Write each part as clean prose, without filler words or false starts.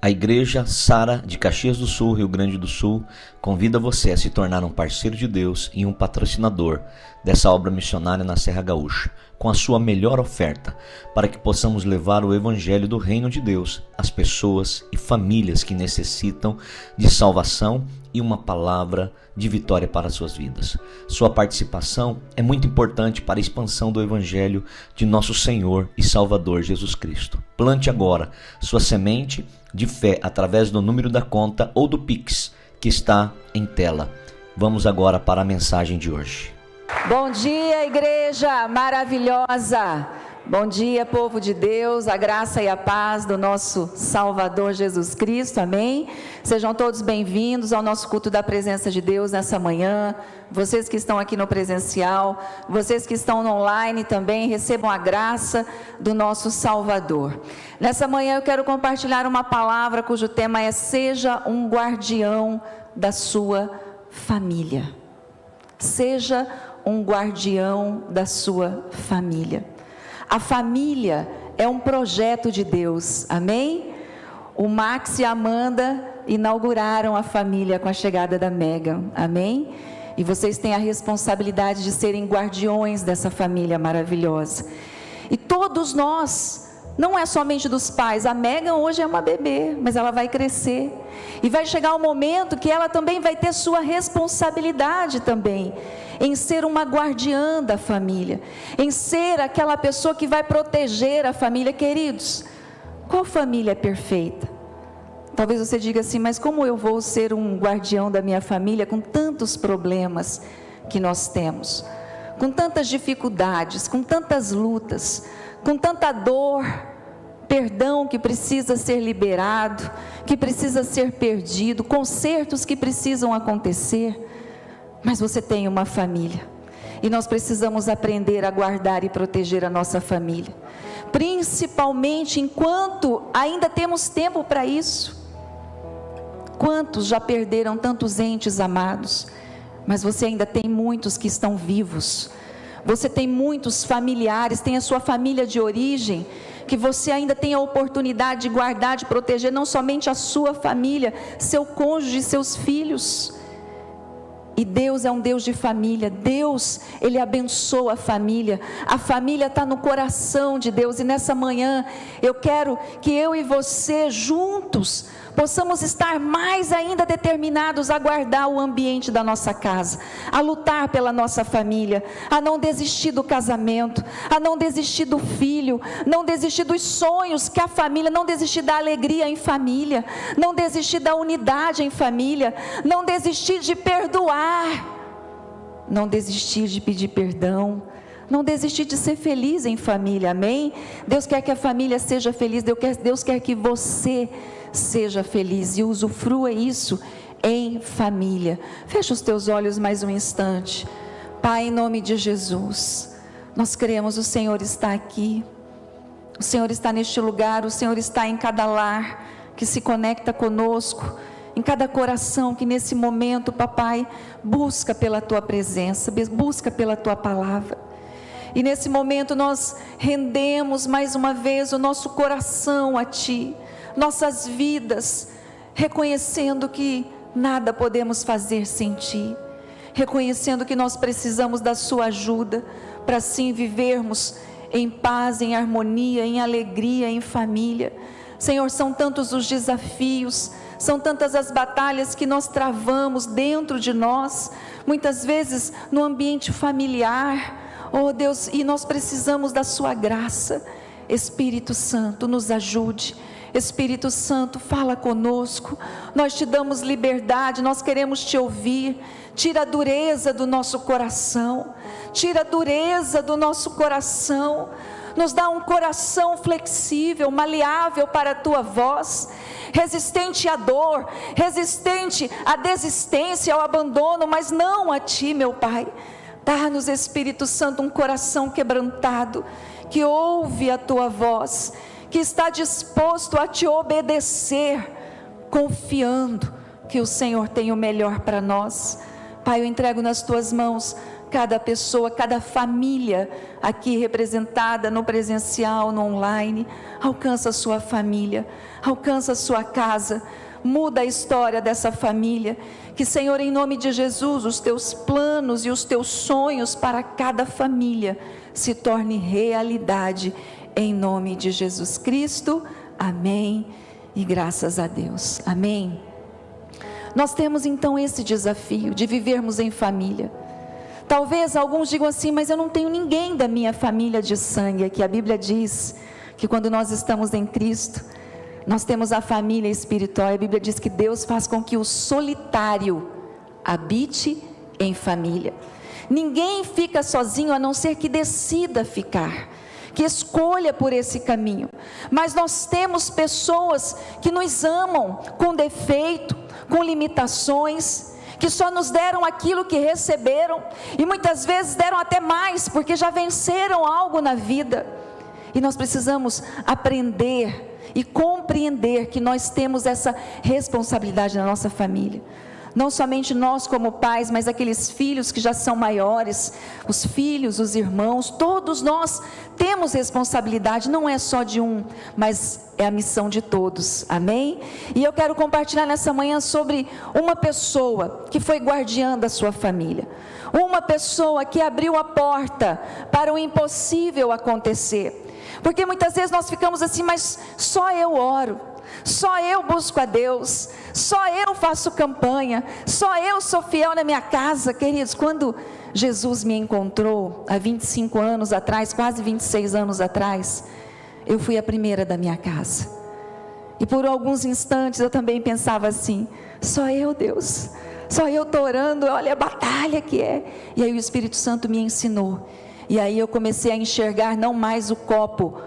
A Igreja Sara de Caxias do Sul, Rio Grande do Sul, convida você a se tornar um parceiro de Deus e um patrocinador dessa obra missionária na Serra Gaúcha, com a sua melhor oferta, para que possamos levar o Evangelho do Reino de Deus às pessoas e famílias que necessitam de salvação e uma palavra de vitória para suas vidas. Sua participação é muito importante para a expansão do Evangelho de nosso Senhor e Salvador Jesus Cristo. Plante agora sua semente de fé através do número da conta ou do Pix que está em tela. Vamos agora para a mensagem de hoje. Bom dia, igreja maravilhosa! Bom dia, povo de Deus, a graça e a paz do nosso Salvador Jesus Cristo, amém? Sejam todos bem-vindos ao nosso culto da presença de Deus nessa manhã. Vocês que estão aqui no presencial, vocês que estão no online também, recebam a graça do nosso Salvador. Nessa manhã eu quero compartilhar uma palavra cujo tema é: seja um guardião da sua família. Seja um guardião da sua família. A família é um projeto de Deus, amém? O Max e a Amanda inauguraram a família com a chegada da Megan, amém? E vocês têm a responsabilidade de serem guardiões dessa família maravilhosa. E todos nós, não é somente dos pais, a Megan hoje é uma bebê, mas ela vai crescer. E vai chegar um momento que ela também vai ter sua responsabilidade também, em ser uma guardiã da família, em ser aquela pessoa que vai proteger a família. Queridos, qual família é perfeita? Talvez você diga assim: mas como eu vou ser um guardião da minha família com tantos problemas que nós temos, com tantas dificuldades, com tantas lutas, com tanta dor, perdão que precisa ser liberado, que precisa ser perdido, consertos que precisam acontecer? Mas você tem uma família, e nós precisamos aprender a guardar e proteger a nossa família, principalmente enquanto ainda temos tempo para isso. Quantos já perderam tantos entes amados, mas você ainda tem muitos que estão vivos. Você tem muitos familiares, tem a sua família de origem, que você ainda tem a oportunidade de guardar, de proteger, não somente a sua família, seu cônjuge, seus filhos. E Deus é um Deus de família. Deus, Ele abençoa a família está no coração de Deus. E nessa manhã, eu quero que eu e você juntos possamos estar mais ainda determinados a guardar o ambiente da nossa casa, a lutar pela nossa família, a não desistir do casamento, a não desistir do filho, não desistir dos sonhos que a família, não desistir da alegria em família, não desistir da unidade em família, não desistir de perdoar, não desistir de pedir perdão, não desistir de ser feliz em família, amém? Deus quer que a família seja feliz, Deus quer que você seja feliz e usufrua isso em família. Fecha os teus olhos mais um instante. Pai, em nome de Jesus, nós cremos, o Senhor está aqui, o Senhor está neste lugar, o Senhor está em cada lar que se conecta conosco, em cada coração que nesse momento, papai, busca pela tua presença, busca pela tua palavra. E nesse momento nós rendemos mais uma vez o nosso coração a ti, nossas vidas, reconhecendo que nada podemos fazer sem ti, reconhecendo que nós precisamos da sua ajuda, para assim vivermos em paz, em harmonia, em alegria, em família. Senhor, são tantos os desafios, são tantas as batalhas que nós travamos dentro de nós, muitas vezes no ambiente familiar, oh Deus, e nós precisamos da sua graça. Espírito Santo, nos ajude. Espírito Santo, fala conosco, nós te damos liberdade, nós queremos te ouvir. Tira a dureza do nosso coração, tira a dureza do nosso coração, nos dá um coração flexível, maleável para a tua voz, resistente à dor, resistente à desistência, ao abandono, mas não a ti, meu Pai. Dá-nos, Espírito Santo, um coração quebrantado, que ouve a tua voz, que está disposto a te obedecer, confiando que o Senhor tem o melhor para nós. Pai, eu entrego nas tuas mãos cada pessoa, cada família aqui representada no presencial, no online. Alcança a sua família, alcança a sua casa, muda a história dessa família. Que, Senhor, em nome de Jesus, os teus planos e os teus sonhos para cada família se tornem realidade, em nome de Jesus Cristo. Amém e graças a Deus. Amém. Nós temos então esse desafio de vivermos em família. Talvez alguns digam assim: mas eu não tenho ninguém da minha família de sangue aqui. A Bíblia diz que quando nós estamos em Cristo, nós temos a família espiritual. A Bíblia diz que Deus faz com que o solitário habite em família. Ninguém fica sozinho a não ser que decida ficar, que escolha por esse caminho. Mas nós temos pessoas que nos amam com defeito, com limitações, que só nos deram aquilo que receberam, e muitas vezes deram até mais, porque já venceram algo na vida. E nós precisamos aprender e compreender que nós temos essa responsabilidade na nossa família. Não somente nós como pais, mas aqueles filhos que já são maiores, os filhos, os irmãos, todos nós temos responsabilidade, não é só de um, mas é a missão de todos, amém? E eu quero compartilhar nessa manhã sobre uma pessoa que foi guardiã da sua família, uma pessoa que abriu a porta para o impossível acontecer, porque muitas vezes nós ficamos assim: mas só eu oro, só eu busco a Deus, só eu faço campanha, só eu sou fiel na minha casa. Queridos, quando Jesus me encontrou há 25 anos atrás, quase 26 anos atrás, eu fui a primeira da minha casa, e por alguns instantes eu também pensava assim: só eu, Deus, só eu estou orando, olha a batalha que é. E aí o Espírito Santo me ensinou, e aí eu comecei a enxergar não mais o copo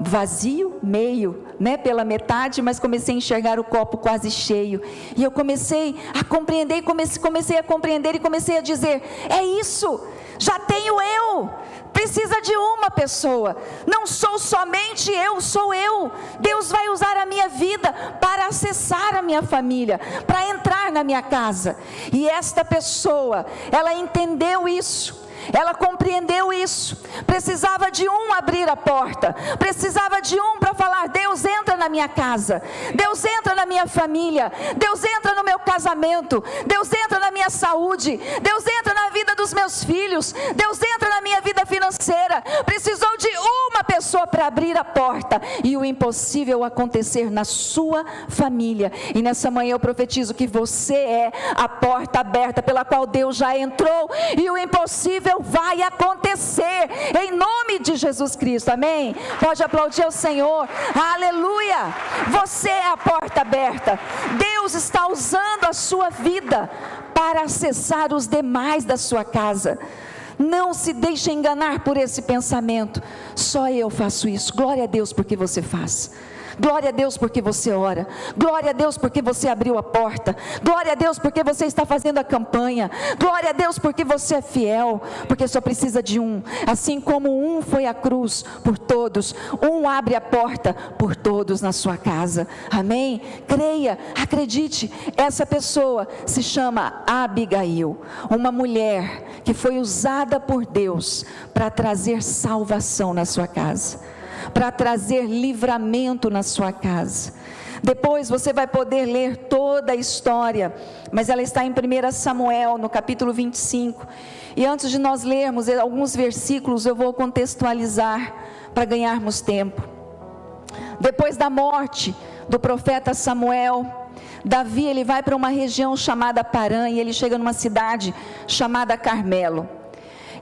vazio, meio, pela metade, mas comecei a enxergar o copo quase cheio, e eu comecei a compreender, comecei a compreender e comecei a dizer: é isso, já tenho eu, precisa de uma pessoa, não sou somente eu, sou eu. Deus vai usar a minha vida para acessar a minha família, para entrar na minha casa. E esta pessoa, ela entendeu isso, ela compreendeu isso. Precisava de um abrir a porta, precisava de um para falar: Deus entra na minha casa, Deus entra na minha família, Deus entra no meu casamento, Deus entra na minha saúde, Deus entra na vida dos meus filhos, Deus entra na minha vida financeira. Precisou de uma pessoa para abrir a porta e o impossível acontecer na sua família. E nessa manhã eu profetizo que você é a porta aberta pela qual Deus já entrou, e o impossível vai acontecer em nome de Jesus Cristo, amém? Pode aplaudir ao Senhor, aleluia. Você é a porta aberta. Deus está usando a sua vida para acessar os demais da sua casa. Não se deixe enganar por esse pensamento: só eu faço isso. Glória a Deus porque você faz, glória a Deus porque você ora, glória a Deus porque você abriu a porta, glória a Deus porque você está fazendo a campanha, glória a Deus porque você é fiel, porque só precisa de um. Assim como um foi à cruz por todos, um abre a porta por todos na sua casa, amém? Creia, acredite. Essa pessoa se chama Abigail, uma mulher que foi usada por Deus para trazer salvação na sua casa, para trazer livramento na sua casa. Depois você vai poder ler toda a história, mas ela está em 1 Samuel, no capítulo 25. E antes de nós lermos alguns versículos, eu vou contextualizar para ganharmos tempo. Depois da morte do profeta Samuel, Davi ele vai para uma região chamada Parã, e ele chega numa cidade chamada Carmelo.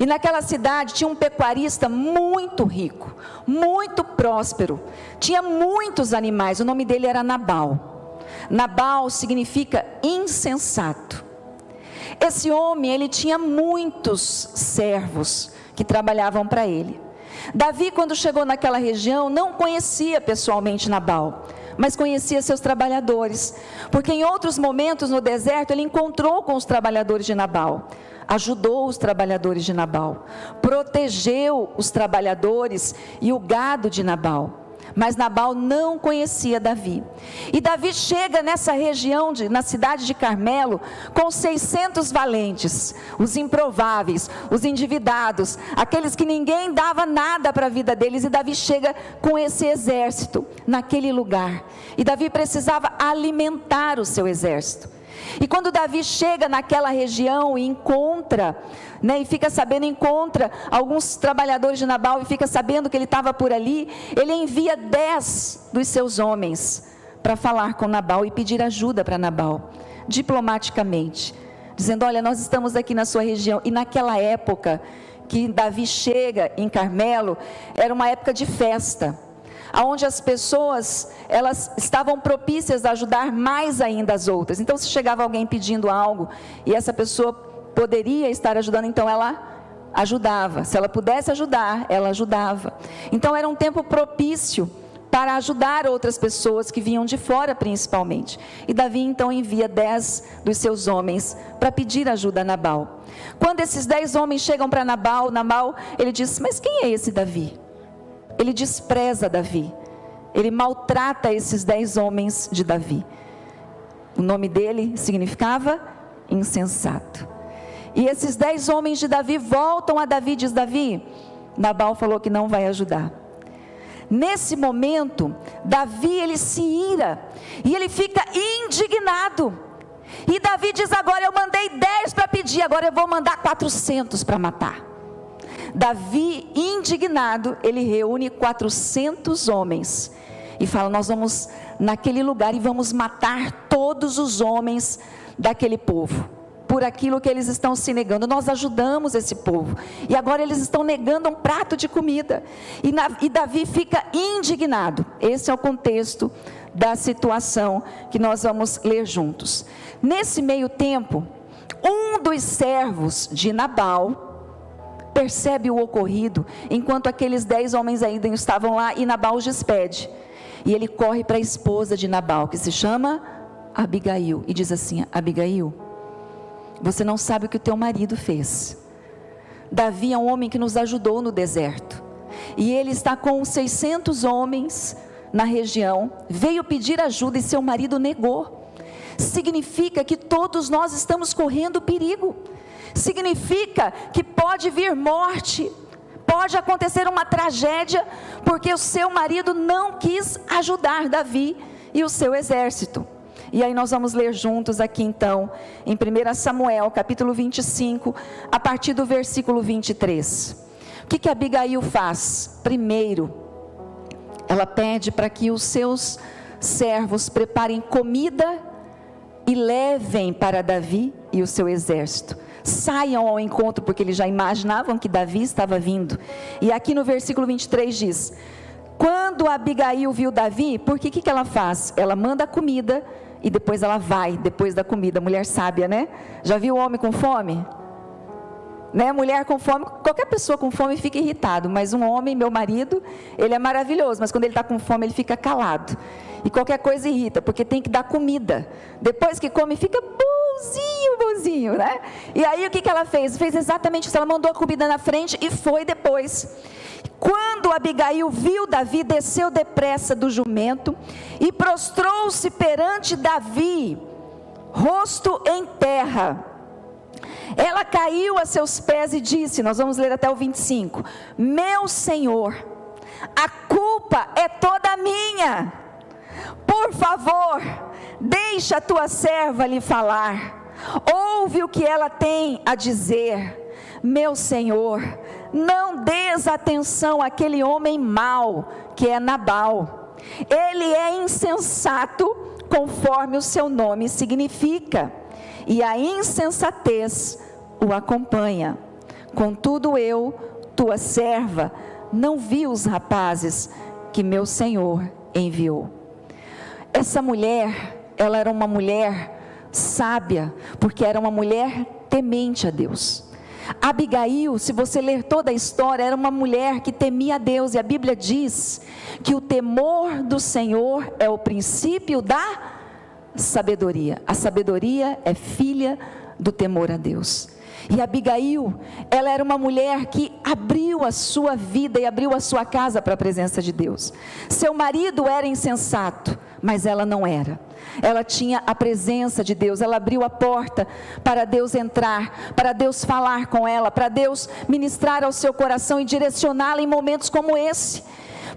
E naquela cidade tinha um pecuarista muito rico, muito próspero, tinha muitos animais. O nome dele era Nabal. Nabal significa insensato. Esse homem, ele tinha muitos servos que trabalhavam para ele. Davi, quando chegou naquela região, não conhecia pessoalmente Nabal, mas conhecia seus trabalhadores, porque em outros momentos no deserto ele encontrou com os trabalhadores de Nabal, ajudou os trabalhadores de Nabal, protegeu os trabalhadores e o gado de Nabal. Mas Nabal não conhecia Davi. E Davi chega nessa região, na cidade de Carmelo, com 600 valentes, os improváveis, os endividados, aqueles que ninguém dava nada para a vida deles. E Davi chega com esse exército naquele lugar. E Davi precisava alimentar o seu exército. E quando Davi chega naquela região e encontra, e fica sabendo, encontra alguns trabalhadores de Nabal e fica sabendo que ele estava por ali, ele envia 10 dos seus homens para falar com Nabal e pedir ajuda para Nabal, diplomaticamente, dizendo: olha, nós estamos aqui na sua região. E naquela época que Davi chega em Carmelo, era uma época de festa, onde as pessoas, elas estavam propícias a ajudar mais ainda as outras. Então, se chegava alguém pedindo algo, e essa pessoa poderia estar ajudando, então ela ajudava. Se ela pudesse ajudar, ela ajudava. Então, era um tempo propício para ajudar outras pessoas que vinham de fora, principalmente. E Davi, então, envia 10 dos seus homens para pedir ajuda a Nabal. Quando esses 10 homens chegam para Nabal, ele diz: mas quem é esse Davi? Ele despreza Davi, ele maltrata esses 10 homens de Davi. O nome dele significava insensato. E esses 10 homens de Davi voltam a Davi e diz: Davi, Nabal falou que não vai ajudar. Nesse momento, Davi, ele se ira, e ele fica indignado. E Davi diz: agora eu mandei 10 para pedir, agora eu vou mandar 400 para matar. Davi, indignado, ele reúne 400 homens e fala: nós vamos naquele lugar e vamos matar todos os homens daquele povo, por aquilo que eles estão se negando. Nós ajudamos esse povo, e agora eles estão negando um prato de comida. E Davi fica indignado. Esse é o contexto da situação que nós vamos ler juntos. Nesse meio tempo, um dos servos de Nabal percebe o ocorrido, enquanto aqueles 10 homens ainda estavam lá, e Nabal os despede. E ele corre para a esposa de Nabal, que se chama Abigail, e diz assim: Abigail, você não sabe o que o teu marido fez. Davi é um homem que nos ajudou no deserto, e ele está com 600 homens na região, veio pedir ajuda e seu marido negou. Significa que todos nós estamos correndo perigo. Significa que pode vir morte, pode acontecer uma tragédia, porque o seu marido não quis ajudar Davi e o seu exército. E aí nós vamos ler juntos aqui então, em 1 Samuel, capítulo 25, a partir do versículo 23. O que Abigail faz? Primeiro, ela pede para que os seus servos preparem comida e levem para Davi e o seu exército. Saiam ao encontro, porque eles já imaginavam que Davi estava vindo. E aqui no versículo 23 diz: quando Abigail viu Davi, porque o que ela faz? Ela manda a comida e depois ela vai, depois da comida. Mulher sábia, né? Já viu o homem com fome? Né? Mulher com fome, qualquer pessoa com fome fica irritado, mas um homem, meu marido, ele é maravilhoso, mas quando ele está com fome ele fica calado, e qualquer coisa irrita, porque tem que dar comida. Depois que come fica bonzinho, né? E aí o que ela fez? Fez exatamente isso. Ela mandou a comida na frente e foi depois. Quando Abigail viu Davi, desceu depressa do jumento e prostrou-se perante Davi, rosto em terra. Ela caiu a seus pés e disse, nós vamos ler até o 25: meu Senhor, a culpa é toda minha. Por favor, deixa a tua serva lhe falar. Ouve o que ela tem a dizer. Meu Senhor, não des atenção àquele homem mau que é Nabal. Ele é insensato, conforme o seu nome significa, e a insensatez o acompanha. Contudo eu, tua serva, não vi os rapazes que meu Senhor enviou. Essa mulher, ela era uma mulher sábia, porque era uma mulher temente a Deus. Abigail, se você ler toda a história, era uma mulher que temia a Deus, e a Bíblia diz que o temor do Senhor é o princípio da sabedoria. A sabedoria é filha do temor a Deus. E Abigail, ela era uma mulher que abriu a sua vida e abriu a sua casa para a presença de Deus. Seu marido era insensato, mas ela não era. Ela tinha a presença de Deus, ela abriu a porta para Deus entrar, para Deus falar com ela, para Deus ministrar ao seu coração e direcioná-la em momentos como esse.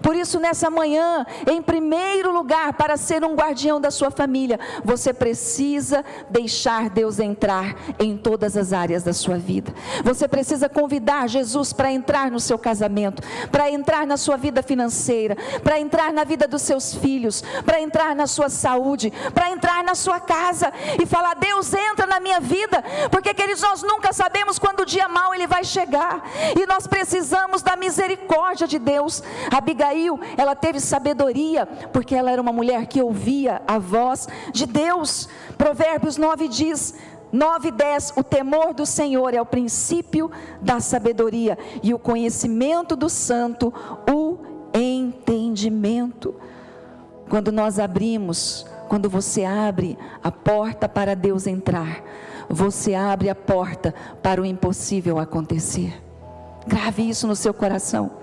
Por isso, nessa manhã, em primeiro lugar, para ser um guardião da sua família, você precisa deixar Deus entrar em todas as áreas da sua vida. Você precisa convidar Jesus para entrar no seu casamento, para entrar na sua vida financeira, para entrar na vida dos seus filhos, para entrar na sua saúde, para entrar na sua casa e falar: Deus, entra na minha vida, porque, queridos, nós nunca sabemos quando o dia mau ele vai chegar, e nós precisamos da misericórdia de Deus. Abigail, ela teve sabedoria, porque ela era uma mulher que ouvia a voz de Deus. Provérbios 9 diz, 9 e 10, o temor do Senhor é o princípio da sabedoria, e o conhecimento do santo, o entendimento. Quando nós abrimos, quando você abre a porta para Deus entrar, você abre a porta para o impossível acontecer. Grave isso no seu coração.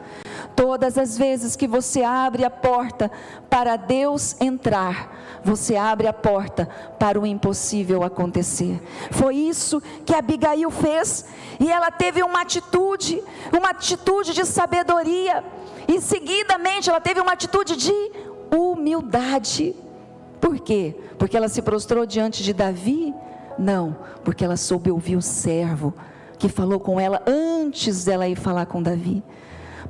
Todas as vezes que você abre a porta para Deus entrar, você abre a porta para o impossível acontecer. Foi isso que Abigail fez, e ela teve uma atitude de sabedoria, e seguidamente ela teve uma atitude de humildade. Por quê? Porque ela se prostrou diante de Davi? Não, porque ela soube ouvir o servo que falou com ela antes dela ir falar com Davi.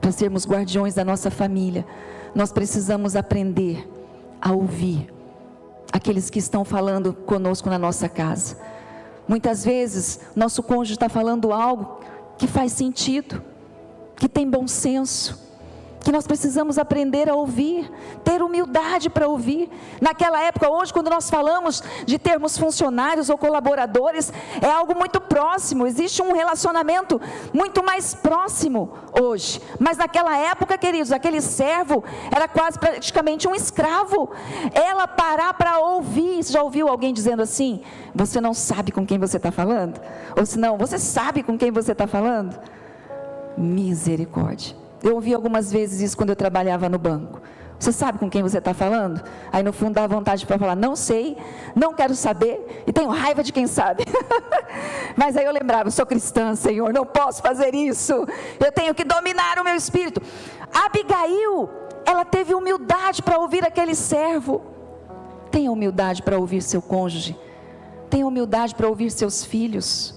Para sermos guardiões da nossa família, nós precisamos aprender a ouvir aqueles que estão falando conosco na nossa casa. Muitas vezes, nosso cônjuge está falando algo que faz sentido, que tem bom senso, que nós precisamos aprender a ouvir, ter humildade para ouvir. Naquela época, hoje, quando nós falamos de termos funcionários ou colaboradores, é algo muito próximo, existe um relacionamento muito mais próximo hoje, mas naquela época, queridos, aquele servo era quase praticamente um escravo. Ela parar para ouvir. Você já ouviu alguém dizendo assim: você não sabe com quem você está falando? Ou se não, você sabe com quem você está falando? Misericórdia. Eu ouvi algumas vezes isso quando eu trabalhava no banco. Você sabe com quem você está falando? Aí no fundo dá vontade para falar: não sei, não quero saber, e tenho raiva de quem sabe. Mas aí eu lembrava: eu sou cristã, Senhor, não posso fazer isso, eu tenho que dominar o meu espírito. Abigail, ela teve humildade para ouvir aquele servo. Tenha humildade para ouvir seu cônjuge, tenha humildade para ouvir seus filhos.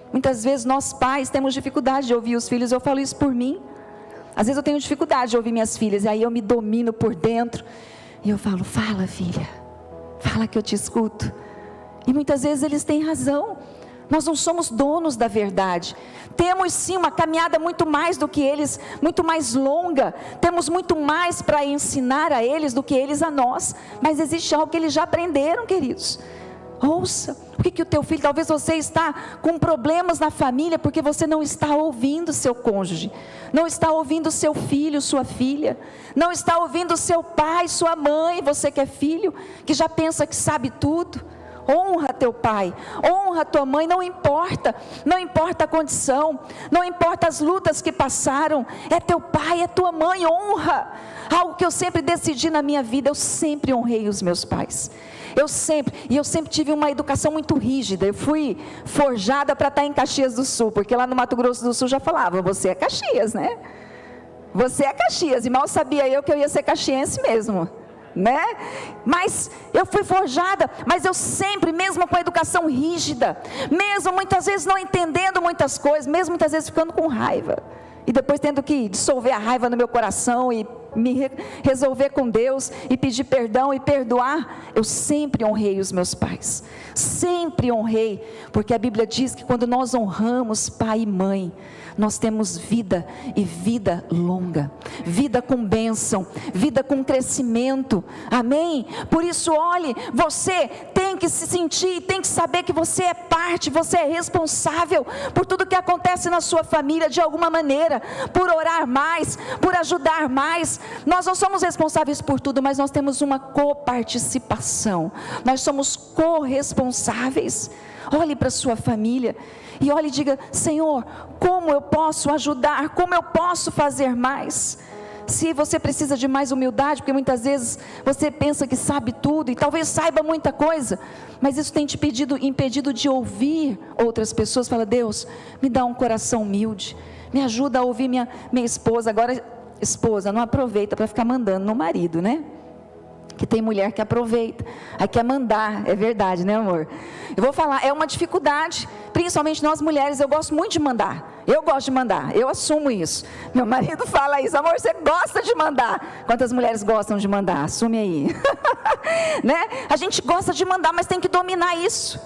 Muitas vezes nós pais temos dificuldade de ouvir os filhos. Eu falo isso por mim. Às vezes eu tenho dificuldade de ouvir minhas filhas, e aí eu me domino por dentro, e eu falo: fala, filha, fala que eu te escuto. E muitas vezes eles têm razão. Nós não somos donos da verdade. Temos sim uma caminhada muito mais do que eles, muito mais longa. Temos muito mais para ensinar a eles do que eles a nós. Mas existe algo que eles já aprenderam, queridos. Ouça, o que o teu filho, talvez você está com problemas na família, porque você não está ouvindo seu cônjuge, não está ouvindo seu filho, sua filha, não está ouvindo seu pai, sua mãe, você que é filho, que já pensa que sabe tudo. Honra teu pai, honra tua mãe, não importa a condição, não importa as lutas que passaram, é teu pai, é tua mãe, honra. Algo que eu sempre decidi na minha vida, eu sempre honrei os meus pais. Eu sempre tive uma educação muito rígida. Eu fui forjada para estar em Caxias do Sul, porque lá no Mato Grosso do Sul já falava: você é Caxias, né? Você é Caxias, e mal sabia eu que eu ia ser caxiense mesmo, né? Mas eu fui forjada, mas eu sempre, mesmo com a educação rígida, mesmo muitas vezes não entendendo muitas coisas, mesmo muitas vezes ficando com raiva, e depois tendo que dissolver a raiva no meu coração e me resolver com Deus e pedir perdão e perdoar, eu sempre honrei os meus pais, sempre honrei, porque a Bíblia diz que quando nós honramos pai e mãe, nós temos vida, e vida longa, vida com bênção, vida com crescimento, amém? Por isso, olhe, você tem que se sentir, tem que saber que você é parte, você é responsável por tudo que acontece na sua família, de alguma maneira, por orar mais, por ajudar mais. Nós não somos responsáveis por tudo, mas nós temos uma coparticipação, nós somos corresponsáveis. Olhe para a sua família e olhe e diga: Senhor, como eu posso ajudar? Como eu posso fazer mais? Se você precisa de mais humildade, porque muitas vezes você pensa que sabe tudo e talvez saiba muita coisa, mas isso tem te impedido de ouvir outras pessoas. Fala: Deus, me dá um coração humilde, me ajuda a ouvir minha esposa. Agora, esposa, não aproveita para ficar mandando no marido, né? Que tem mulher que aproveita, aí quer mandar, é verdade, né, amor? Eu vou falar, é uma dificuldade, principalmente nós mulheres. Eu gosto muito de mandar, eu assumo isso. Meu marido fala isso: amor, você gosta de mandar. Quantas mulheres gostam de mandar? Assume aí. Né? A gente gosta de mandar, mas tem que dominar isso.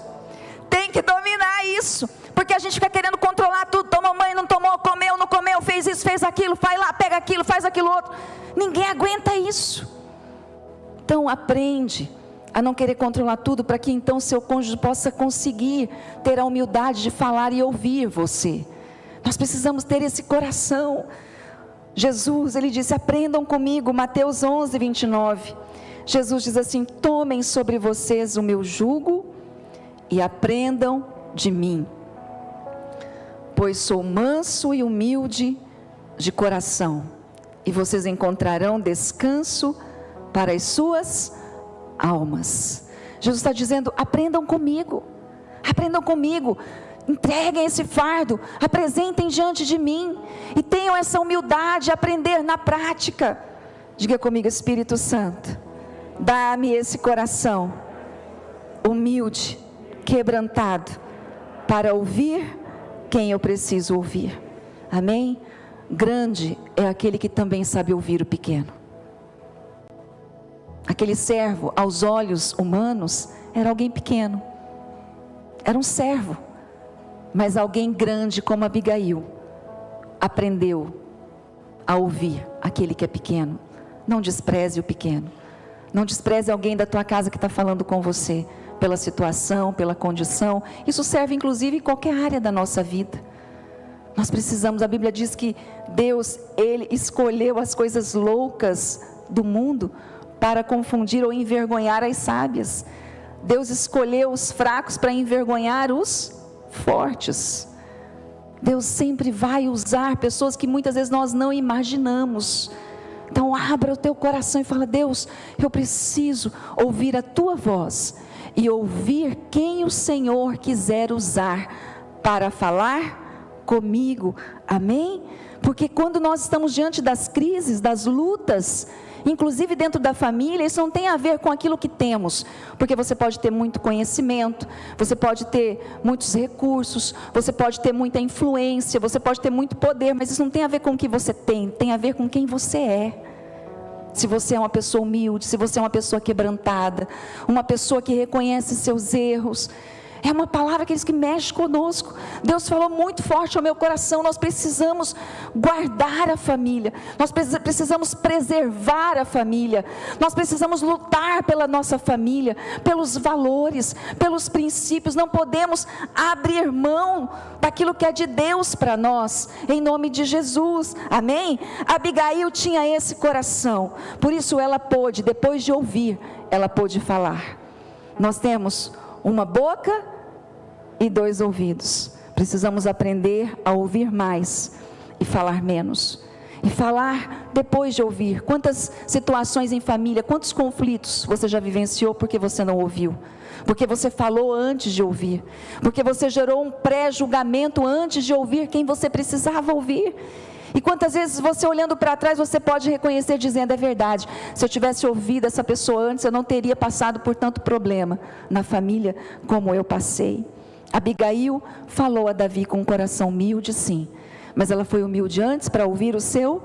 Porque a gente fica querendo controlar tudo. Tomou banho, não tomou, comeu, não comeu, fez isso, fez aquilo, vai lá, pega aquilo, faz aquilo outro. Ninguém aguenta isso. Então aprende a não querer controlar tudo, para que então seu cônjuge possa conseguir ter a humildade de falar e ouvir você. Nós precisamos ter esse coração. Jesus, ele disse: aprendam comigo, Mateus 11, 29. Jesus diz assim: tomem sobre vocês o meu jugo e aprendam de mim, pois sou manso e humilde de coração, e vocês encontrarão descanso para as suas almas. Jesus está dizendo: aprendam comigo, entreguem esse fardo, apresentem diante de mim, e tenham essa humildade, aprender na prática. Diga comigo: Espírito Santo, dá-me esse coração humilde, quebrantado, para ouvir quem eu preciso ouvir. Amém? Grande é aquele que também sabe ouvir o pequeno. Aquele servo, aos olhos humanos, era alguém pequeno, era um servo, mas alguém grande como Abigail aprendeu a ouvir aquele que é pequeno. Não despreze o pequeno, não despreze alguém da tua casa que está falando com você, pela situação, pela condição. Isso serve inclusive em qualquer área da nossa vida. Nós precisamos, a Bíblia diz que Deus, Ele escolheu as coisas loucas do mundo para confundir ou envergonhar as sábias. Deus escolheu os fracos para envergonhar os fortes. Deus sempre vai usar pessoas que muitas vezes nós não imaginamos. Então abra o teu coração e fala: Deus, eu preciso ouvir a tua voz e ouvir quem o Senhor quiser usar para falar comigo. Amém? Porque quando nós estamos diante das crises, das lutas, inclusive dentro da família, isso não tem a ver com aquilo que temos, porque você pode ter muito conhecimento, você pode ter muitos recursos, você pode ter muita influência, você pode ter muito poder, mas isso não tem a ver com o que você tem a ver com quem você é. Se você é uma pessoa humilde, se você é uma pessoa quebrantada, uma pessoa que reconhece seus erros, é uma palavra que mexe conosco. Deus falou muito forte ao meu coração: nós precisamos guardar a família, nós precisamos preservar a família, nós precisamos lutar pela nossa família, pelos valores, pelos princípios. Não podemos abrir mão daquilo que é de Deus para nós, em nome de Jesus. Amém? Abigail tinha esse coração, por isso ela pôde, depois de ouvir, ela pôde falar. Nós temos uma boca e 2 ouvidos. Precisamos aprender a ouvir mais e falar menos. E falar depois de ouvir. Quantas situações em família, quantos conflitos você já vivenciou porque você não ouviu? Porque você falou antes de ouvir. Porque você gerou um pré-julgamento antes de ouvir quem você precisava ouvir. E quantas vezes você, olhando para trás, você pode reconhecer dizendo: é verdade, se eu tivesse ouvido essa pessoa antes, eu não teria passado por tanto problema na família como eu passei. Abigail falou a Davi com um coração humilde, sim, mas ela foi humilde antes para ouvir o seu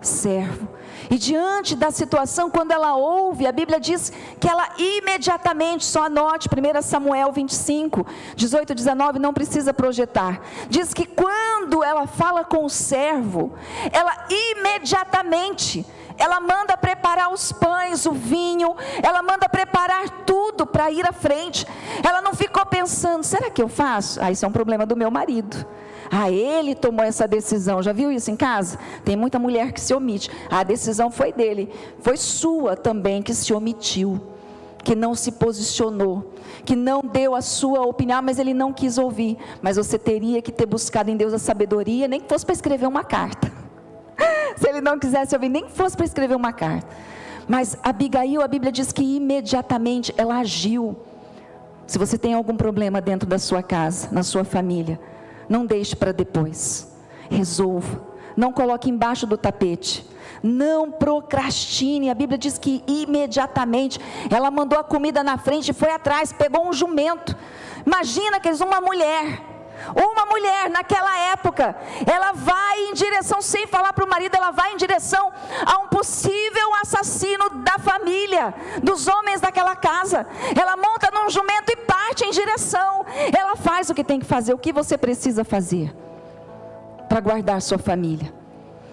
servo. E diante da situação, quando ela ouve, a Bíblia diz que ela imediatamente, só anote 1 Samuel 25, 18 e 19, não precisa projetar, diz que quando ela fala com o servo, ela imediatamente, ela manda preparar os pães, o vinho, ela manda preparar tudo para ir à frente. Ela não ficou pensando: será que eu faço? Isso é um problema do meu marido. Ele tomou essa decisão. Já viu isso em casa? Tem muita mulher que se omite. A decisão foi dele, foi sua também que se omitiu, que não se posicionou, que não deu a sua opinião, mas ele não quis ouvir. Mas você teria que ter buscado em Deus a sabedoria, nem que fosse para escrever uma carta. Se ele não quisesse ouvir, nem que fosse para escrever uma carta. Mas Abigail, a Bíblia diz que imediatamente ela agiu. Se você tem algum problema dentro da sua casa, na sua família, não deixe para depois. Resolva. Não coloque embaixo do tapete. Não procrastine. A Bíblia diz que imediatamente ela mandou a comida na frente e foi atrás, pegou um jumento. Imagina que uma mulher naquela época, ela vai em direção, sem falar para o marido, ela vai em direção a um possível assassino da família, dos homens daquela casa. Ela monta num jumento e parte em direção. Ela faz o que tem que fazer. O que você precisa fazer para guardar sua família?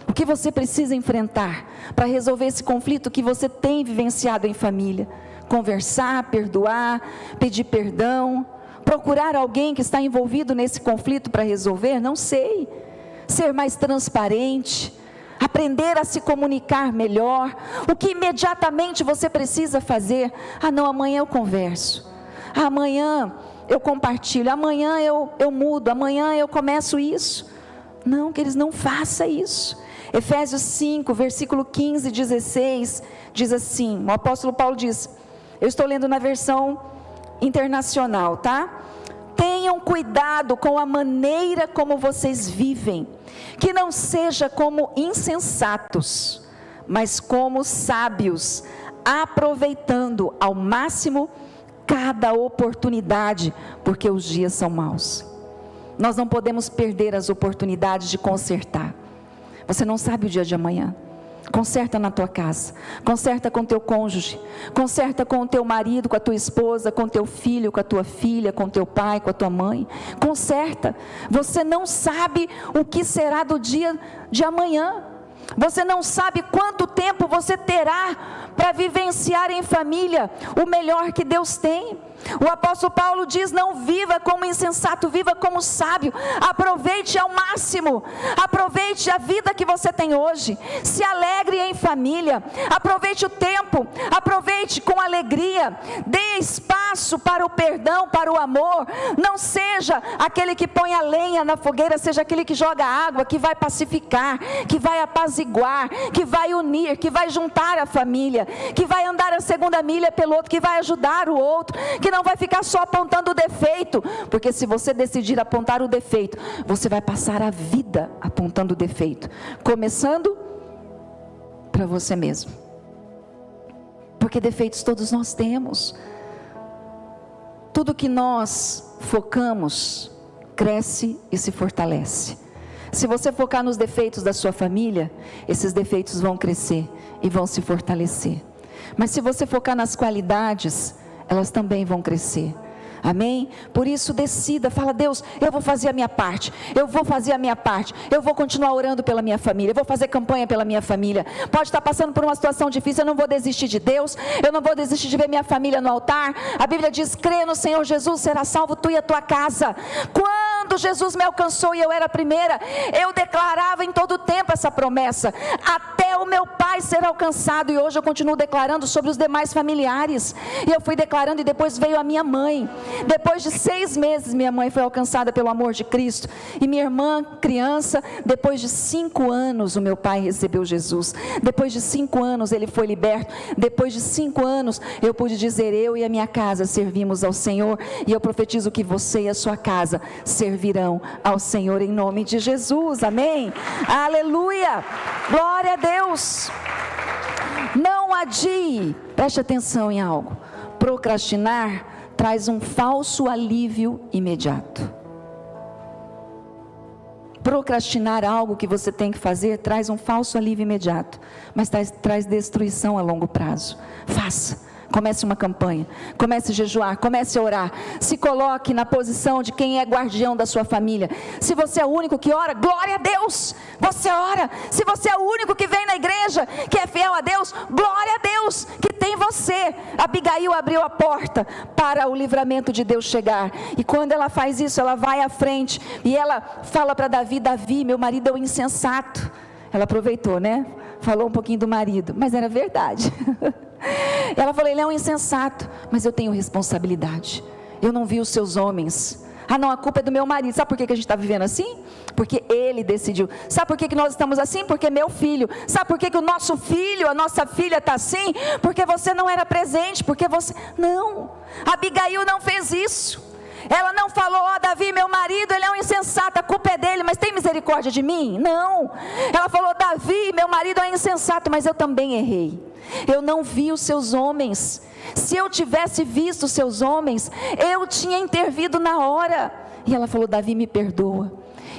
O que você precisa enfrentar para resolver esse conflito que você tem vivenciado em família? Conversar, perdoar, pedir perdão, procurar alguém que está envolvido nesse conflito para resolver? Não sei. Ser mais transparente, aprender a se comunicar melhor. O que imediatamente você precisa fazer? Não, amanhã eu converso. Amanhã eu compartilho. Amanhã eu mudo. Amanhã eu começo isso. Não, que eles não façam isso. Efésios 5, versículo 15 e 16, diz assim, o apóstolo Paulo diz, eu estou lendo na versão internacional, tá? Tenham cuidado com a maneira como vocês vivem, que não seja como insensatos, mas como sábios, aproveitando ao máximo cada oportunidade, porque os dias são maus. Nós não podemos perder as oportunidades de consertar. Você não sabe o dia de amanhã. Conserta na tua casa, conserta com teu cônjuge, conserta com o teu marido, com a tua esposa, com teu filho, com a tua filha, com teu pai, com a tua mãe. Conserta. Você não sabe o que será do dia de amanhã. Você não sabe quanto tempo você terá para vivenciar em família o melhor que Deus tem. O apóstolo Paulo diz, não viva como insensato, viva como sábio. Aproveite ao máximo, aproveite a vida que você tem hoje, se alegre em família, aproveite o tempo, aproveite com alegria, dê espaço para o perdão, para o amor. Não seja aquele que põe a lenha na fogueira, seja aquele que joga água, que vai pacificar, que vai apaziguar, que vai unir, que vai juntar a família, que vai andar a segunda milha pelo outro, que vai ajudar o outro, que não vai ficar só apontando o defeito, porque se você decidir apontar o defeito, você vai passar a vida apontando o defeito, começando para você mesmo, porque defeitos todos nós temos. Tudo que nós focamos, cresce e se fortalece. Se você focar nos defeitos da sua família, esses defeitos vão crescer e vão se fortalecer. Mas se você focar nas qualidades, elas também vão crescer. Amém? Por isso decida, fala, Deus, eu vou fazer a minha parte, eu vou fazer a minha parte, eu vou continuar orando pela minha família, eu vou fazer campanha pela minha família. Pode estar passando por uma situação difícil, eu não vou desistir de Deus, eu não vou desistir de ver minha família no altar. A Bíblia diz, crê no Senhor Jesus, será salvo tu e a tua casa. Quando Jesus me alcançou e eu era a primeira, eu declarava em todo o tempo essa promessa, até o meu pai ser alcançado, e hoje eu continuo declarando sobre os demais familiares, e eu fui declarando, e depois veio a minha mãe. Depois de 6 meses, minha mãe foi alcançada pelo amor de Cristo, e minha irmã, criança, depois de 5 anos, o meu pai recebeu Jesus. Depois de 5 anos, ele foi liberto. Depois de 5 anos, eu pude dizer, eu e a minha casa servimos ao Senhor, e eu profetizo que você e a sua casa servirão ao Senhor em nome de Jesus, amém? Aleluia, glória a Deus. Não adie, preste atenção em algo, procrastinar traz um falso alívio imediato. Procrastinar algo que você tem que fazer traz um falso alívio imediato, mas traz destruição a longo prazo. Faça. Comece uma campanha, comece a jejuar, comece a orar, se coloque na posição de quem é guardião da sua família. Se você é o único que ora, glória a Deus, você ora. Se você é o único que vem na igreja, que é fiel a Deus, glória a Deus, que tem você. Abigail abriu a porta para o livramento de Deus chegar, e quando ela faz isso, ela vai à frente, e ela fala para Davi, Davi, meu marido é um insensato. Ela aproveitou, né? Falou um pouquinho do marido, mas era verdade. Ela falou, ele é um insensato, mas eu tenho responsabilidade. Eu não vi os seus homens. Ah não, a culpa é do meu marido. Sabe por que a gente está vivendo assim? Porque ele decidiu. Sabe por que nós estamos assim? Porque meu filho. Sabe por que o nosso filho, a nossa filha está assim? Porque você não era presente, porque você... Não, Abigail não fez isso. Ela não falou, ó Davi, meu marido, ele é um insensato, a culpa é dele, mas tem misericórdia de mim? Não. Ela falou, Davi, meu marido é insensato, mas eu também errei. Eu não vi os seus homens. Se eu tivesse visto os seus homens, eu tinha intervido na hora. E ela falou, Davi, me perdoa.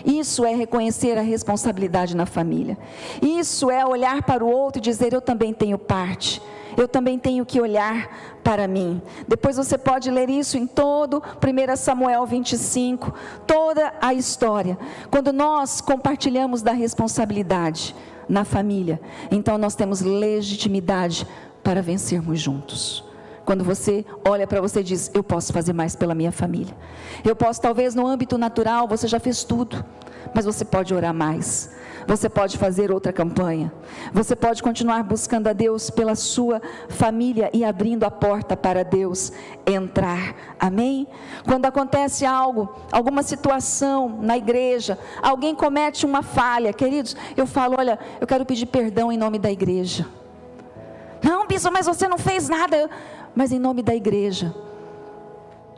Isso é reconhecer a responsabilidade na família. Isso é olhar para o outro e dizer, eu também tenho parte. Eu também tenho que olhar para mim. Depois você pode ler isso em todo 1 Samuel 25, toda a história. Quando nós compartilhamos da responsabilidade na família, então nós temos legitimidade para vencermos juntos. Quando você olha para você e diz, eu posso fazer mais pela minha família. Eu posso, talvez no âmbito natural, você já fez tudo, mas você pode orar mais. Você pode fazer outra campanha. Você pode continuar buscando a Deus pela sua família e abrindo a porta para Deus entrar. Amém? Quando acontece algo, alguma situação na igreja, alguém comete uma falha, queridos, eu falo, olha, eu quero pedir perdão em nome da igreja. Não, bispo, mas você não fez nada. Mas em nome da igreja,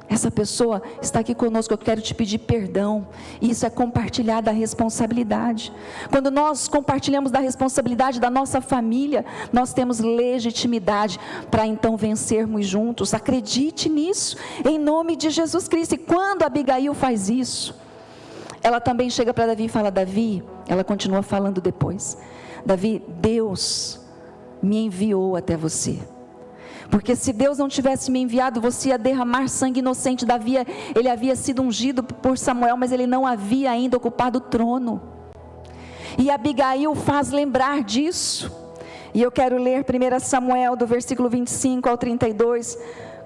essa pessoa está aqui conosco, eu quero te pedir perdão. Isso é compartilhar da responsabilidade. Quando nós compartilhamos da responsabilidade da nossa família, nós temos legitimidade para então vencermos juntos. Acredite nisso, em nome de Jesus Cristo. E quando Abigail faz isso, ela também chega para Davi e fala, Davi, ela continua falando depois, Davi, Deus me enviou até você. Porque se Deus não tivesse me enviado, você ia derramar sangue inocente. Davi, ele havia sido ungido por Samuel, mas ele não havia ainda ocupado o trono. E Abigail faz lembrar disso. E eu quero ler 1 Samuel, do versículo 25 ao 32.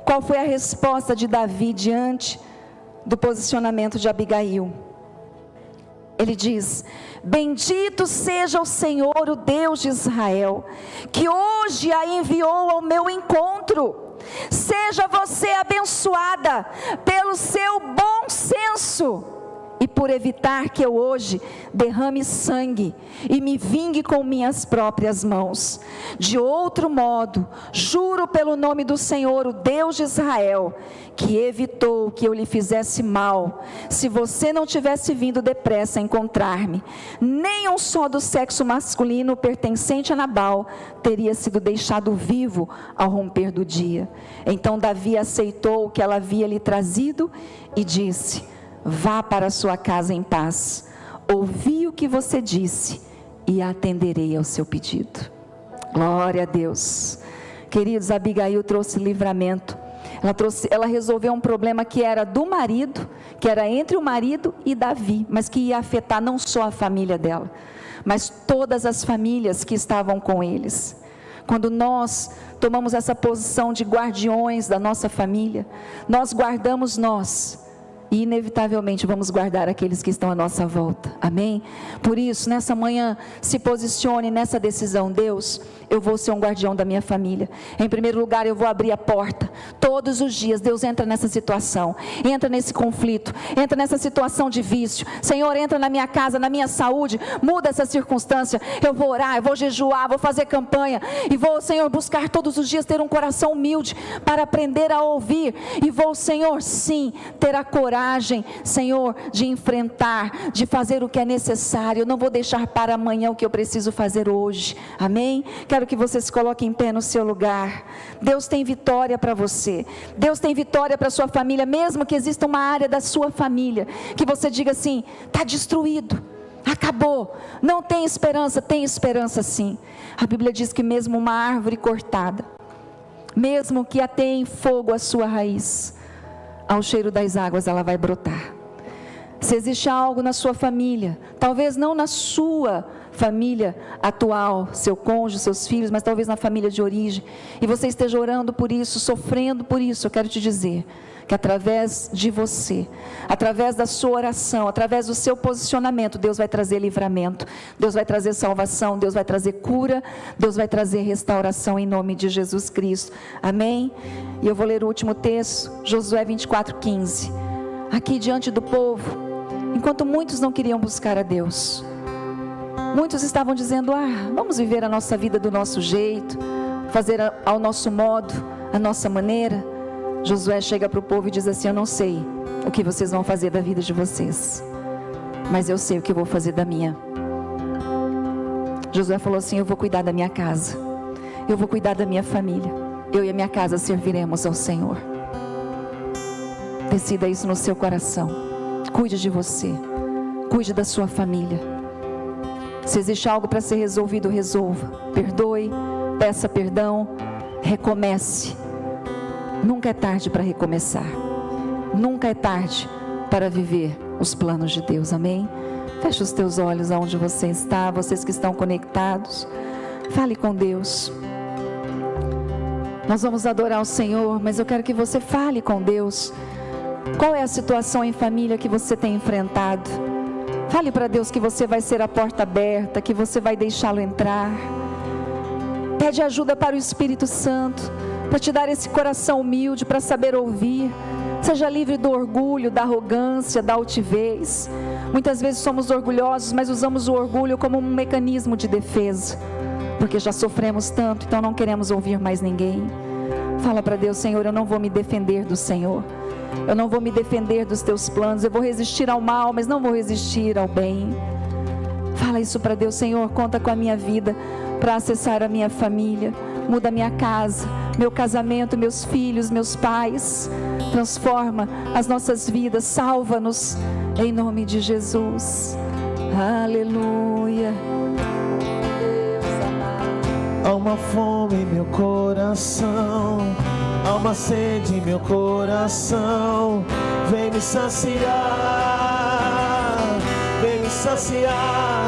Qual foi a resposta de Davi diante do posicionamento de Abigail? Ele diz, bendito seja o Senhor, o Deus de Israel, que hoje a enviou ao meu encontro. Seja você abençoada pelo seu bom senso e por evitar que eu hoje derrame sangue e me vingue com minhas próprias mãos. De outro modo, juro pelo nome do Senhor, o Deus de Israel, que evitou que eu lhe fizesse mal, se você não tivesse vindo depressa encontrar-me, nem um só do sexo masculino pertencente a Nabal teria sido deixado vivo ao romper do dia. Então Davi aceitou o que ela havia lhe trazido e disse, vá para a sua casa em paz, ouvi o que você disse e atenderei ao seu pedido. Glória a Deus. Queridos, Abigail trouxe livramento. Ela resolveu um problema que era do marido, que era entre o marido e Davi, mas que ia afetar não só a família dela, mas todas as famílias que estavam com eles. Quando nós tomamos essa posição de guardiões da nossa família, nós guardamos nós, e inevitavelmente vamos guardar aqueles que estão à nossa volta, amém? Por isso, nessa manhã, se posicione nessa decisão, Deus, eu vou ser um guardião da minha família. Em primeiro lugar, eu vou abrir a porta, todos os dias, Deus entra nessa situação, entra nesse conflito, entra nessa situação de vício, Senhor, entra na minha casa, na minha saúde, muda essa circunstância, eu vou orar, eu vou jejuar, vou fazer campanha, e vou, Senhor, buscar todos os dias ter um coração humilde, para aprender a ouvir, e vou, Senhor, sim, ter a coragem, Senhor, de enfrentar, de fazer o que é necessário. Eu não vou deixar para amanhã o que eu preciso fazer hoje, amém? Quero que você se coloque em pé no seu lugar. Deus tem vitória para você, Deus tem vitória para a sua família, mesmo que exista uma área da sua família, que você diga assim, está destruído, acabou, não tem esperança sim. A Bíblia diz que mesmo uma árvore cortada, mesmo que ateie em fogo a sua raiz, ao cheiro das águas ela vai brotar. Se existe algo na sua família, talvez não na sua família atual, seu cônjuge, seus filhos, mas talvez na família de origem, e você esteja orando por isso, sofrendo por isso, eu quero te dizer, que através de você, através da sua oração, através do seu posicionamento, Deus vai trazer livramento, Deus vai trazer salvação, Deus vai trazer cura, Deus vai trazer restauração em nome de Jesus Cristo. Amém? E eu vou ler o último texto, Josué 24:15. Aqui diante do povo, enquanto muitos não queriam buscar a Deus, muitos estavam dizendo: vamos viver a nossa vida do nosso jeito, fazer ao nosso modo, a nossa maneira. Josué chega para o povo e diz assim: eu não sei o que vocês vão fazer da vida de vocês, mas eu sei o que eu vou fazer da minha. Josué falou assim: eu vou cuidar da minha casa, eu vou cuidar da minha família, eu e a minha casa serviremos ao Senhor. Decida isso no seu coração. Cuide de você, cuide da sua família. Se existe algo para ser resolvido, resolva. Perdoe, peça perdão, recomece. Nunca é tarde para recomeçar. Nunca é tarde para viver os planos de Deus. Amém? Feche os teus olhos aonde você está, vocês que estão conectados. Fale com Deus. Nós vamos adorar o Senhor, mas eu quero que você fale com Deus. Qual é a situação em família que você tem enfrentado? Fale para Deus que você vai ser a porta aberta, que você vai deixá-lo entrar. Pede ajuda para o Espírito Santo, para te dar esse coração humilde, para saber ouvir. Seja livre do orgulho, da arrogância, da altivez. Muitas vezes somos orgulhosos, mas usamos o orgulho como um mecanismo de defesa, porque já sofremos tanto, então não queremos ouvir mais ninguém. Fala para Deus: Senhor, eu não vou me defender do Senhor, eu não vou me defender dos teus planos, eu vou resistir ao mal, mas não vou resistir ao bem. Fala isso para Deus: Senhor, conta com a minha vida para acessar a minha família, muda a minha casa, meu casamento, meus filhos, meus pais, transforma as nossas vidas, salva-nos, em nome de Jesus. Aleluia. Há uma fome em meu coração, há uma sede em meu coração, vem me saciar,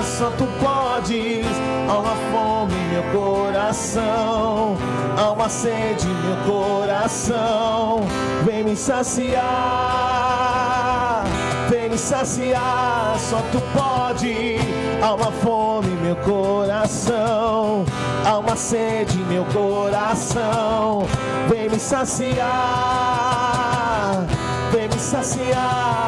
só tu podes. Há uma fome em meu coração, há uma sede em meu coração, vem me saciar, só tu pode. Há uma fome em meu coração, há uma sede em meu coração, vem me saciar,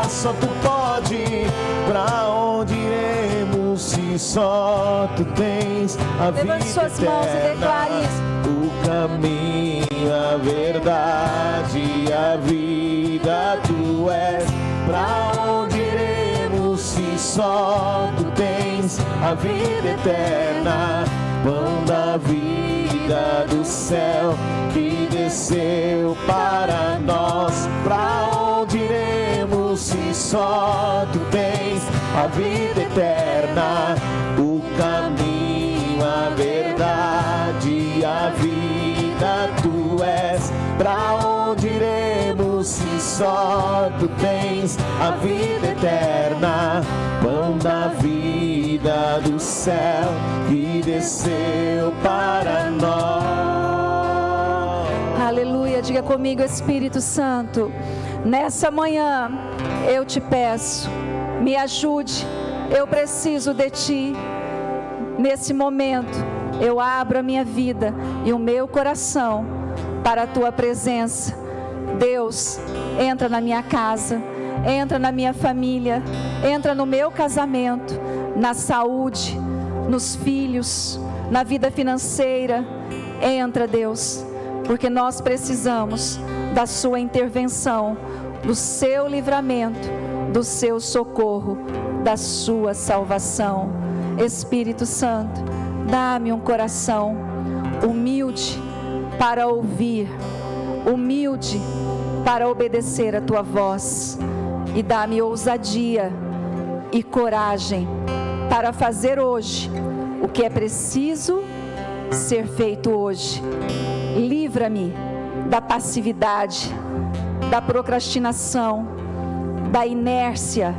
só tu pode. Pra onde iremos se só tu tens a vida Levante suas mãos e declare isso. O caminho, a verdade, a vida tu és. Pra onde iremos se só tu tens a vida eterna, pão da vida do céu que desceu para nós. Pra onde iremos se só tu tens a vida eterna, o caminho, a verdade, a vida tu és. Pra onde iremos se só tu tens a vida eterna, pão da vida do céu que desceu para nós. Aleluia, diga comigo: Espírito Santo, nessa manhã eu te peço, me ajude, eu preciso de ti. Nesse momento eu abro a minha vida e o meu coração para a tua presença. Deus, entra na minha casa, entra na minha família, entra no meu casamento, na saúde, nos filhos, na vida financeira. Entra, Deus, porque nós precisamos da sua intervenção, do seu livramento, do seu socorro, da sua salvação. Espírito Santo, dá-me um coração humilde para ouvir, humilde para obedecer a tua voz, e dá-me ousadia e coragem para fazer hoje o que é preciso ser feito hoje. Livra-me da passividade, da procrastinação, da inércia.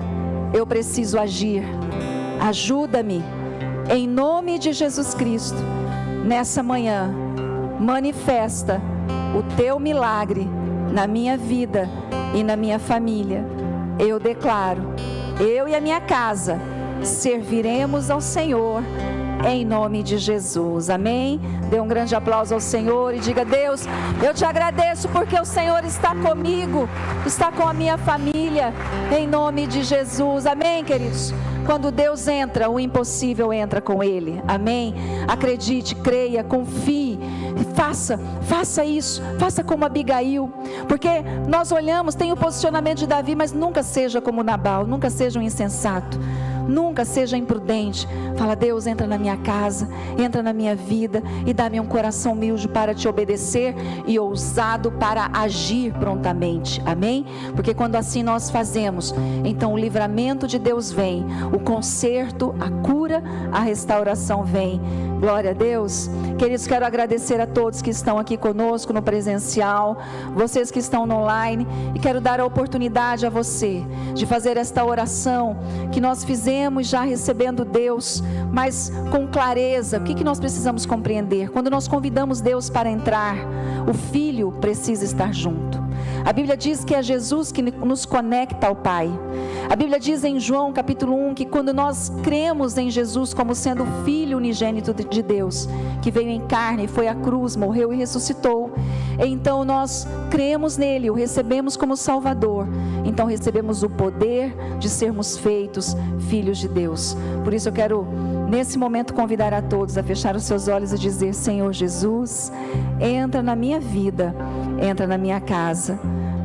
Eu preciso agir. Ajuda-me, em nome de Jesus Cristo. Nessa manhã, manifesta o teu milagre na minha vida e na minha família, eu declaro, eu e a minha casa serviremos ao Senhor, em nome de Jesus, amém? Dê um grande aplauso ao Senhor e diga: Deus, eu te agradeço porque o Senhor está comigo, está com a minha família, em nome de Jesus, amém, queridos? Quando Deus entra, o impossível entra com Ele, amém? Acredite, creia, confie, faça isso, faça como Abigail, porque nós olhamos, tem o posicionamento de Davi, mas nunca seja como Nabal, nunca seja um insensato, nunca seja imprudente. Fala: Deus, entra na minha casa, entra na minha vida e dá-me um coração humilde para te obedecer e ousado para agir prontamente, amém? Porque quando assim nós fazemos, então o livramento de Deus vem, o conserto, a cura, a restauração vem. Glória a Deus. Queridos, quero agradecer a todos que estão aqui conosco no presencial, vocês que estão no online, e quero dar a oportunidade a você de fazer esta oração que nós fizemos já recebendo Deus, mas com clareza. O que nós precisamos compreender? Quando nós convidamos Deus para entrar, o Filho precisa estar junto. A Bíblia diz que é Jesus que nos conecta ao Pai. A Bíblia diz em João capítulo 1 que quando nós cremos em Jesus como sendo o Filho unigênito de Deus, que veio em carne, foi à cruz, morreu e ressuscitou, então nós cremos nele, o recebemos como Salvador, então recebemos o poder de sermos feitos filhos de Deus. Por isso eu quero nesse momento convidar a todos a fechar os seus olhos e dizer: Senhor Jesus, entra na minha vida, entra na minha casa,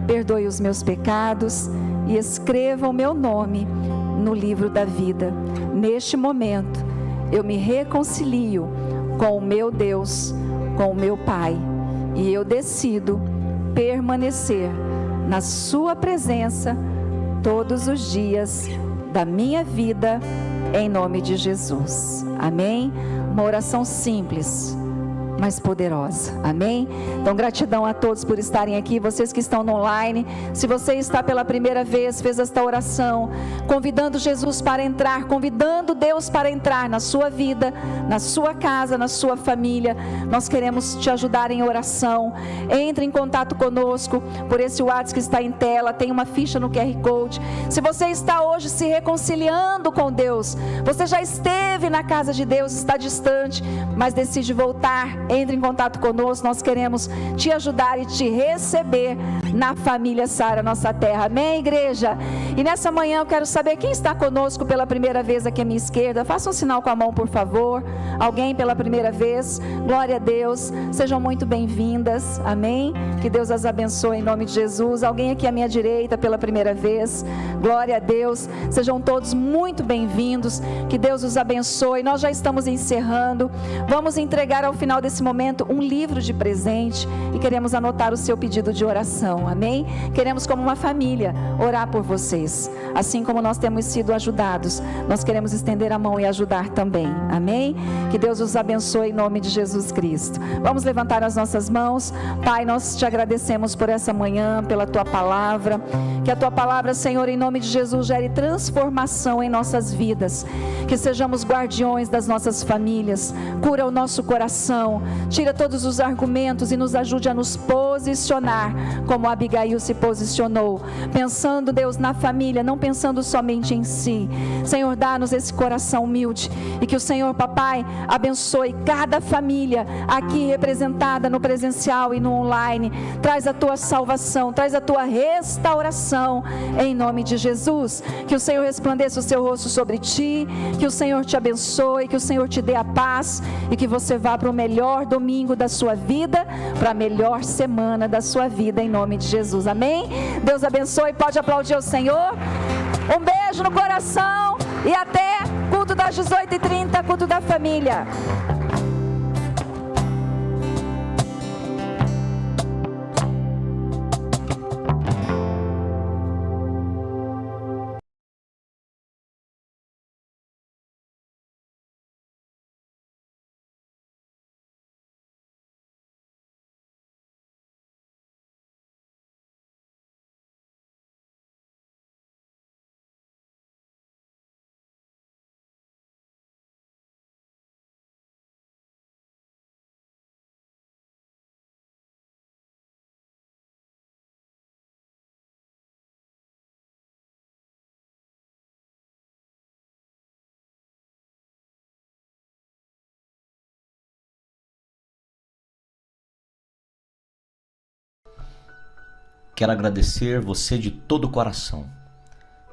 perdoe os meus pecados e escreva o meu nome no livro da vida. Neste momento eu me reconcilio com o meu Deus, com o meu Pai, e eu decido permanecer na sua presença todos os dias da minha vida, em nome de Jesus, amém? Uma oração simples, mas poderosa, amém? Então gratidão a todos por estarem aqui, vocês que estão no online. Se você está pela primeira vez, fez esta oração, convidando Jesus para entrar, convidando Deus para entrar na sua vida, na sua casa, na sua família, nós queremos te ajudar em oração. Entre em contato conosco por esse WhatsApp que está em tela, tem uma ficha no QR Code. Se você está hoje se reconciliando com Deus, você já esteve na casa de Deus, está distante, mas decide voltar, entre em contato conosco, nós queremos te ajudar e te receber na família Sara, nossa terra, amém, igreja? E nessa manhã eu quero saber quem está conosco pela primeira vez aqui à minha esquerda. Faça um sinal com a mão, por favor. Alguém pela primeira vez? Glória a Deus, sejam muito bem-vindas, amém? Que Deus as abençoe em nome de Jesus. Alguém aqui à minha direita pela primeira vez? Glória a Deus, sejam todos muito bem-vindos, que Deus os abençoe. Nós já estamos encerrando, vamos entregar ao final desse momento um livro de presente e queremos anotar o seu pedido de oração, amém? Queremos, como uma família, orar por vocês, assim como nós temos sido ajudados, nós queremos estender a mão e ajudar também, amém? Que Deus os abençoe em nome de Jesus Cristo. Vamos levantar as nossas mãos. Pai, nós te agradecemos por essa manhã, pela tua palavra, que a tua palavra, Senhor, em nome de Jesus, gere transformação em nossas vidas, que sejamos guardiões das nossas famílias, cura o nosso coração, tira todos os argumentos e nos ajude a nos posicionar como Abigail se posicionou, pensando, Deus, na família, não pensando somente em si. Senhor, dá-nos esse coração humilde e que o Senhor, papai, abençoe cada família aqui representada no presencial e no online. Traz a tua salvação, traz a tua restauração em nome de Jesus. Que o Senhor resplandeça o seu rosto sobre ti, que o Senhor te abençoe, que o Senhor te dê a paz e que você vá para o melhor domingo da sua vida, para a melhor semana da sua vida, em nome de Jesus, amém? Deus abençoe, pode aplaudir o Senhor. Um beijo no coração e até culto das 18h30, culto da família. quero agradecer você de todo o coração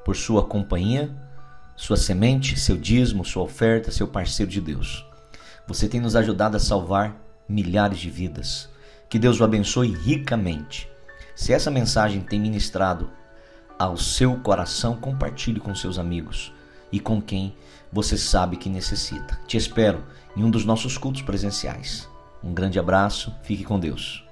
por sua companhia, sua semente, seu dízimo, sua oferta, seu parceiro de Deus. Você tem nos ajudado a salvar milhares de vidas. Que Deus o abençoe ricamente. Se essa mensagem tem ministrado ao seu coração, compartilhe com seus amigos e com quem você sabe que necessita. Te espero em um dos nossos cultos presenciais. Um grande abraço, fique com Deus.